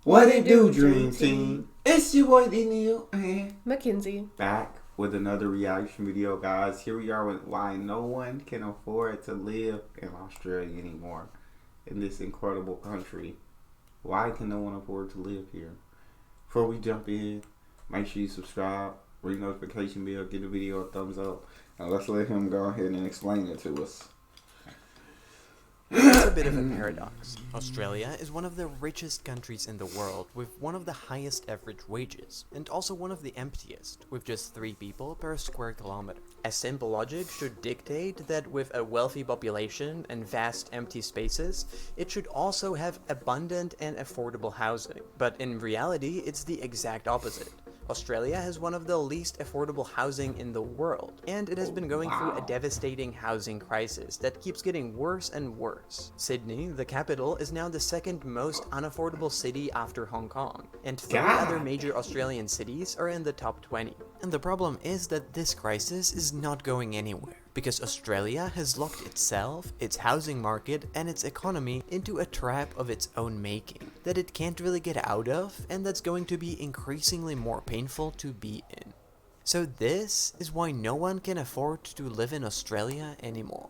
What it do, Dream Team? It's your boy Neal and Mackenzie. back with another reaction video, guys. Here we are with why no one can afford to live in Australia anymore, in this incredible country. Why can no one afford to live here? Before we jump in, make sure you subscribe, ring the notification bell, give the video a thumbs up, and let's let him go ahead and explain it to us. It's a bit of a paradox. Australia is one of the richest countries in the world with one of the highest average wages, and also one of the emptiest, with just 3 people per square kilometer. A simple logic should dictate that with a wealthy population and vast empty spaces, it should also have abundant and affordable housing. But in reality, it's the exact opposite. Australia has one of the least affordable housing in the world, and it has been going through a devastating housing crisis that keeps getting worse and worse. Sydney, the capital, is now the second most unaffordable city after Hong Kong, and 3 other major Australian cities are in the top 20. And the problem is that this crisis is not going anywhere, because Australia has locked itself, its housing market, and its economy into a trap of its own making that it can't really get out of, and that's going to be increasingly more painful to be in. So this is why no one can afford to live in Australia anymore.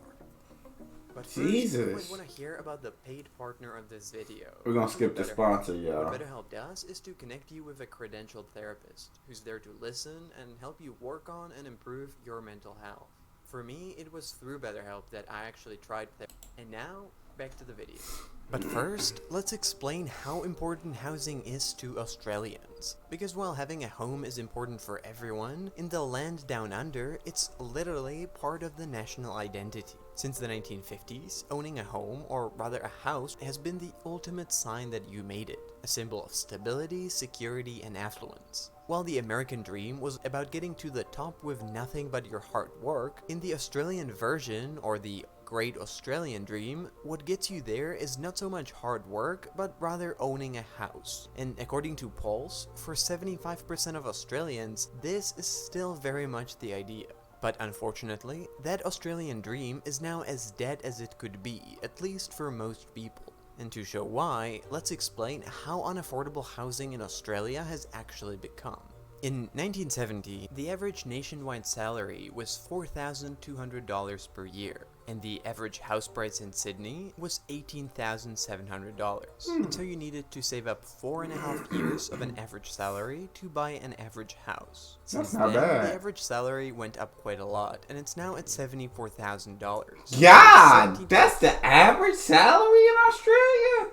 But first, you might want to hear about the paid partner of this video. We're gonna skip the sponsor, y'all. What BetterHelp does is to connect you with a credentialed therapist who's there to listen and help you work on and improve your mental health. For me, it was through BetterHelp that I actually tried therapy. And now, back to the video. But first, let's explain how important housing is to Australians. Because while having a home is important for everyone, in the land down under, it's literally part of the national identity. Since the 1950s, owning a home, or rather a house, has been the ultimate sign that you made it, a symbol of stability, security, and affluence. While the American dream was about getting to the top with nothing but your hard work, in the Australian version, or the Great Australian Dream, what gets you there is not so much hard work, but rather owning a house. And according to polls, for 75% of Australians, this is still very much the idea. But unfortunately, that Australian dream is now as dead as it could be, at least for most people. And to show why, let's explain how unaffordable housing in Australia has actually become. In 1970, the average nationwide salary was $4,200 per year, and the average house price in Sydney was $18,700. And so you needed to save up 4.5 years of an average salary to buy an average house. Since then, the average salary went up quite a lot, and it's now at $74,000. Yeah, that's the average salary in Australia?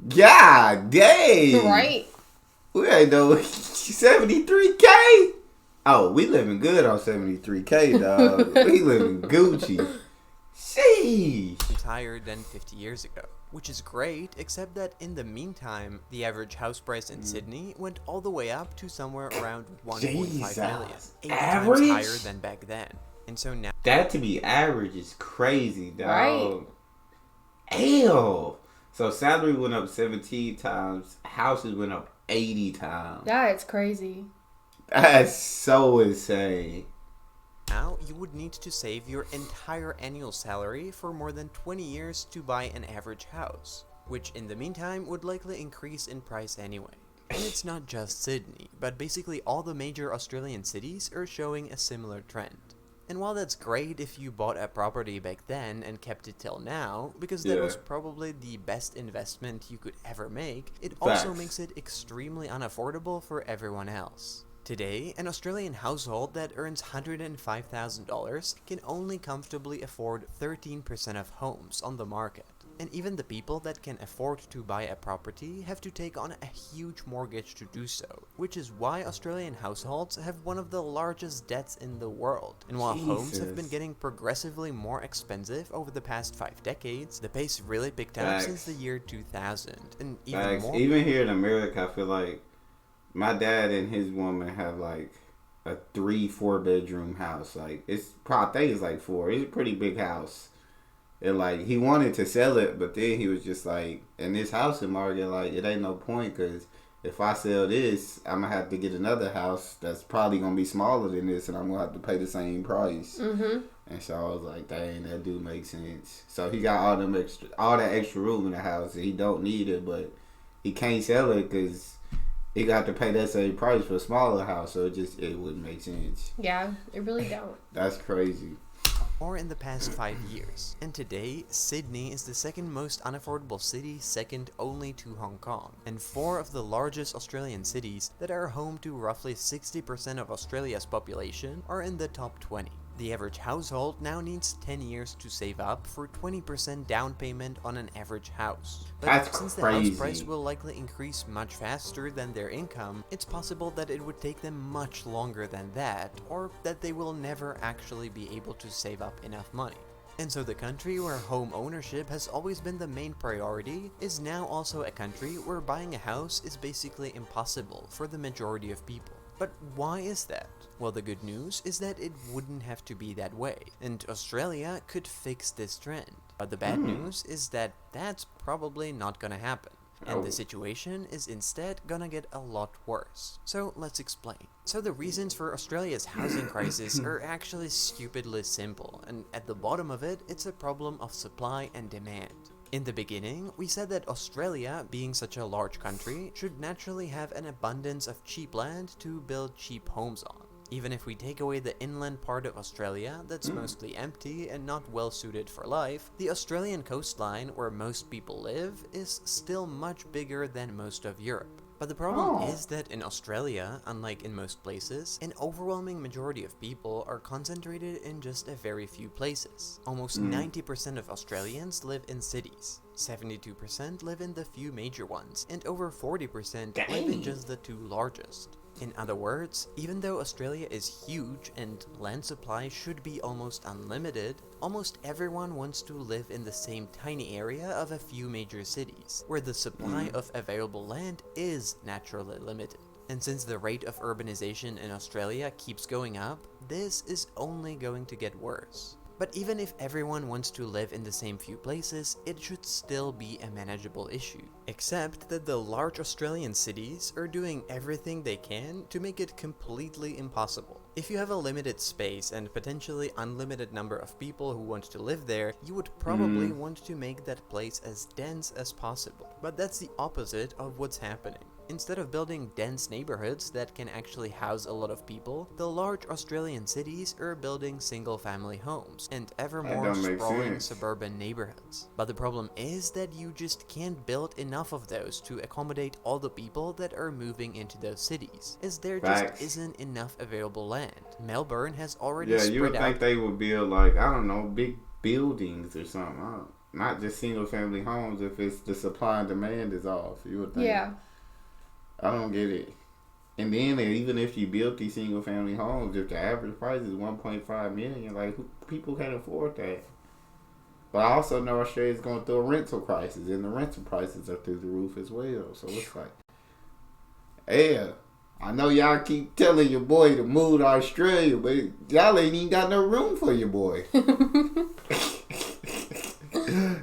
God dang. Right. We ain't know 73K. Oh, we living good on 73K, dog. We living Gucci. Sheesh. Higher than 50 years ago, which is great, except that in the meantime, the average house price in Sydney went all the way up to somewhere around 1.5 million, 8 times higher than back then. And so now, that to be average is crazy, dog. Right. Ew. So salary went up 17 times, houses went up 80 times. That's crazy. That's so insane. now you would need to save your entire annual salary for more than 20 years to buy an average house, which in the meantime would likely increase in price anyway. And it's not just Sydney, but basically all the major Australian cities are showing a similar trend. And while that's great if you bought a property back then and kept it till now, because that was probably the best investment you could ever make, it also makes it extremely unaffordable for everyone else. Today, an Australian household that earns $105,000 can only comfortably afford 13% of homes on the market. And even the people that can afford to buy a property have to take on a huge mortgage to do so, which is why Australian households have one of the largest debts in the world. And while homes have been getting progressively more expensive over the past 5 decades, the pace really picked up since the year 2000. And even more. Even here in America, I feel like my dad and his woman have like a 3-4 bedroom house. Like it's probably, I think it's like 4. It's a pretty big house. And like he wanted to sell it, but then he was just like, in this housing market, like it ain't no point because if I sell this, I'm gonna have to get another house that's probably gonna be smaller than this, and I'm gonna have to pay the same price. Mm-hmm. And so I was like, dang, that do make sense. So he got all that extra room in the house, and he don't need it, but he can't sell it because he got to pay that same price for a smaller house. So it wouldn't make sense. Yeah, it really don't. That's crazy. Or in the past 5 years. And today, Sydney is the second most unaffordable city, second only to Hong Kong. And 4 of the largest Australian cities that are home to roughly 60% of Australia's population are in the top 20. The average household now needs 10 years to save up for 20% down payment on an average house. But That's since crazy. the house price will likely increase much faster than their income, it's possible that it would take them much longer than that, or that they will never actually be able to save up enough money. And so the country where home ownership has always been the main priority is now also a country where buying a house is basically impossible for the majority of people. But why is that? Well, the good news is that it wouldn't have to be that way, and Australia could fix this trend. But the bad news is that that's probably not gonna happen, and the situation is instead gonna get a lot worse. So let's explain. So the reasons for Australia's housing crisis are actually stupidly simple, and at the bottom of it, it's a problem of supply and demand. In the beginning, we said that Australia, being such a large country, should naturally have an abundance of cheap land to build cheap homes on. Even if we take away the inland part of Australia that's mostly empty and not well suited for life, the Australian coastline where most people live is still much bigger than most of Europe. But the problem is that in Australia, unlike in most places, an overwhelming majority of people are concentrated in just a very few places. Almost 90% of Australians live in cities, 72% live in the few major ones, and over 40% live in just the 2 largest. In other words, even though Australia is huge and land supply should be almost unlimited, almost everyone wants to live in the same tiny area of a few major cities, where the supply of available land is naturally limited. And since the rate of urbanization in Australia keeps going up, this is only going to get worse. But even if everyone wants to live in the same few places, it should still be a manageable issue. Except that the large Australian cities are doing everything they can to make it completely impossible. If you have a limited space and potentially unlimited number of people who want to live there, you would probably want to make that place as dense as possible. But that's the opposite of what's happening. Instead of building dense neighborhoods that can actually house a lot of people, the large Australian cities are building single-family homes and ever more sprawling suburban neighborhoods. But the problem is that you just can't build enough of those to accommodate all the people that are moving into those cities, as there just isn't enough available land. Melbourne has already spread out. Yeah, you would think they would build, like, I don't know, big buildings or something. Not just single-family homes if it's the supply and demand is off. You would think. Yeah. I don't get it. And then even if you built these single family homes, if the average price is $1.5 million, like people can't afford that. But I also know Australia's going through a rental crisis, and the rental prices are through the roof as well. So it's like, yeah, I know y'all keep telling your boy to move to Australia, but y'all ain't even got no room for your boy.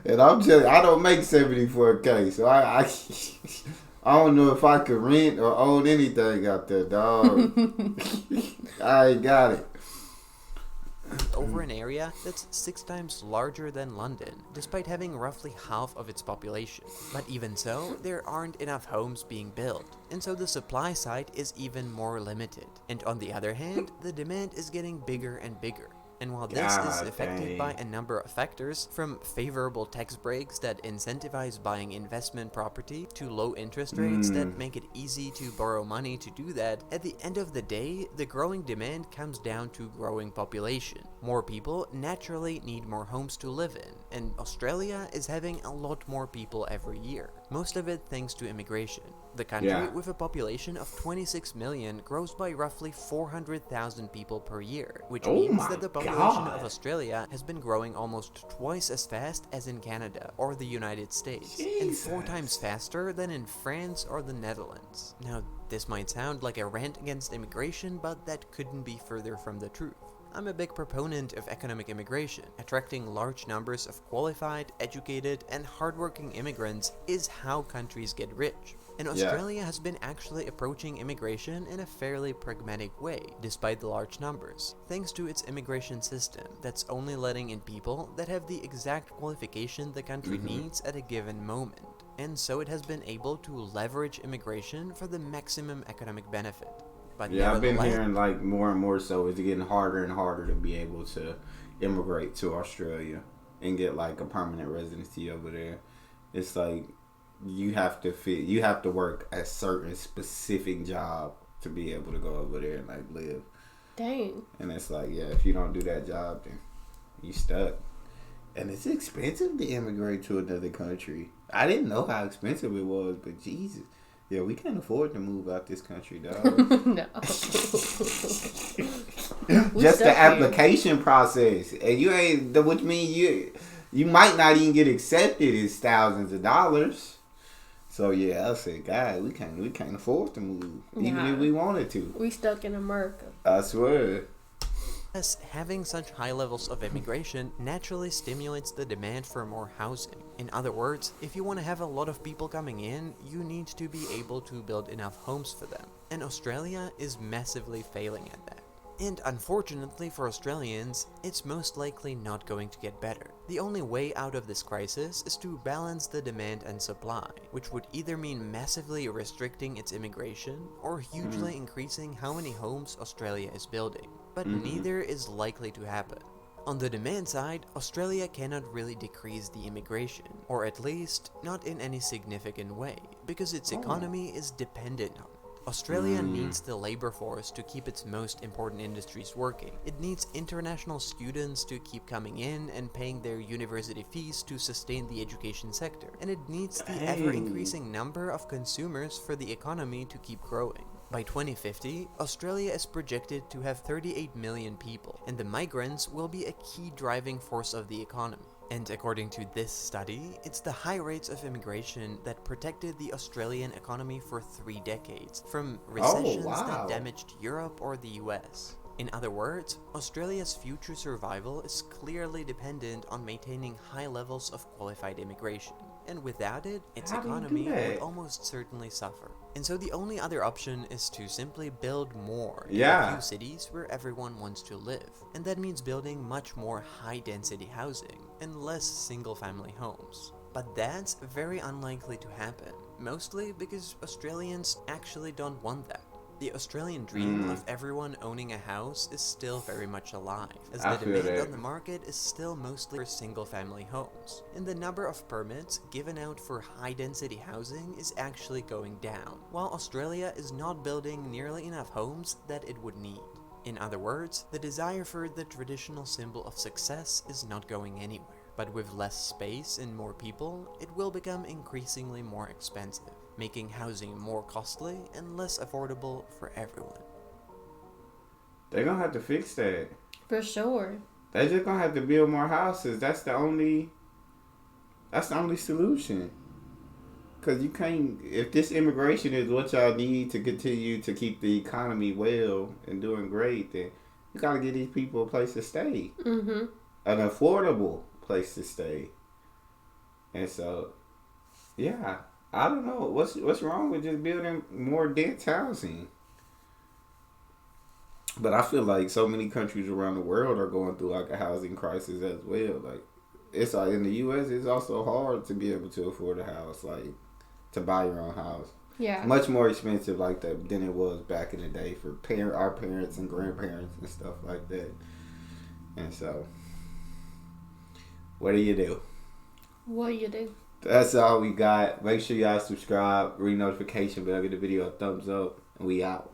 And I'm telling you, I don't make $74K, so I don't know if I could rent or own anything out there, dog. I ain't got it. Over an area that's 6 times larger than London, despite having roughly half of its population. But even so, there aren't enough homes being built, and so the supply side is even more limited. And on the other hand, the demand is getting bigger and bigger. And while this is affected by a number of factors, from favorable tax breaks that incentivize buying investment property to low interest rates that make it easy to borrow money to do that, at the end of the day, the growing demand comes down to growing population. More people naturally need more homes to live in, and Australia is having a lot more people every year. Most of it thanks to immigration. The country, with a population of 26 million, grows by roughly 400,000 people per year, which means that the population of Australia has been growing almost twice as fast as in Canada or the United States, and 4 times faster than in France or the Netherlands. Now, this might sound like a rant against immigration, but that couldn't be further from the truth. I'm a big proponent of economic immigration. Attracting large numbers of qualified, educated, and hardworking immigrants is how countries get rich. And Yeah. Australia has been actually approaching immigration in a fairly pragmatic way, despite the large numbers, thanks to its immigration system that's only letting in people that have the exact qualification the country needs at a given moment. And so it has been able to leverage immigration for the maximum economic benefit. But Yeah, I've been nevertheless, hearing like more and more so it's getting harder and harder to be able to immigrate to Australia and get like a permanent residency over there. It's like you have to work a certain specific job to be able to go over there and like live. Dang. And it's like, yeah, if you don't do that job, then you stuck. And it's expensive to immigrate to another country. I didn't know how expensive it was, but Jesus. Yeah, we can't afford to move out this country, dog. No. Just the application process. And you ain't, which means you might not even get accepted. It's thousands of dollars. So yeah, I said, God, we can't afford to move, even if we wanted to. We stuck in America. I swear. having such high levels of immigration naturally stimulates the demand for more housing. In other words, if you want to have a lot of people coming in, you need to be able to build enough homes for them. And Australia is massively failing at that. And unfortunately for Australians, it's most likely not going to get better. The only way out of this crisis is to balance the demand and supply, which would either mean massively restricting its immigration or hugely increasing how many homes Australia is building. But neither is likely to happen. On the demand side, Australia cannot really decrease the immigration, or at least not in any significant way, because its economy is dependent on it. Australia needs the labor force to keep its most important industries working. It needs international students to keep coming in and paying their university fees to sustain the education sector. And it needs the ever-increasing number of consumers for the economy to keep growing. By 2050, Australia is projected to have 38 million people, and the migrants will be a key driving force of the economy. And according to this study, it's the high rates of immigration that protected the Australian economy for 3 decades from recessions that damaged Europe or the US. In other words, Australia's future survival is clearly dependent on maintaining high levels of qualified immigration. And without it, its economy would almost certainly suffer. And so the only other option is to simply build more in a few cities where everyone wants to live. And that means building much more high-density housing and less single-family homes. But that's very unlikely to happen, mostly because Australians actually don't want that. The Australian dream of everyone owning a house is still very much alive, as the demand on the market is still mostly for single-family homes, and the number of permits given out for high-density housing is actually going down, while Australia is not building nearly enough homes that it would need. In other words, the desire for the traditional symbol of success is not going anywhere, but with less space and more people, it will become increasingly more expensive, making housing more costly and less affordable for everyone. They're gonna have to fix that. For sure. They're just gonna have to build more houses. That's the only solution. Cause you can't, if this immigration is what y'all need to continue to keep the economy well and doing great, then you gotta give these people a place to stay. An affordable place to stay. And so, yeah. I don't know. What's wrong with just building more dense housing? But I feel like so many countries around the world are going through like a housing crisis as well. Like it's like in the US, it's also hard to be able to afford a house, like to buy your own house. Yeah. Much more expensive like that than it was back in the day for our parents and grandparents and stuff like that. And so, what do you do? What do you do? That's all we got. Make sure y'all subscribe, ring notification bell, give the video a thumbs up, and we out.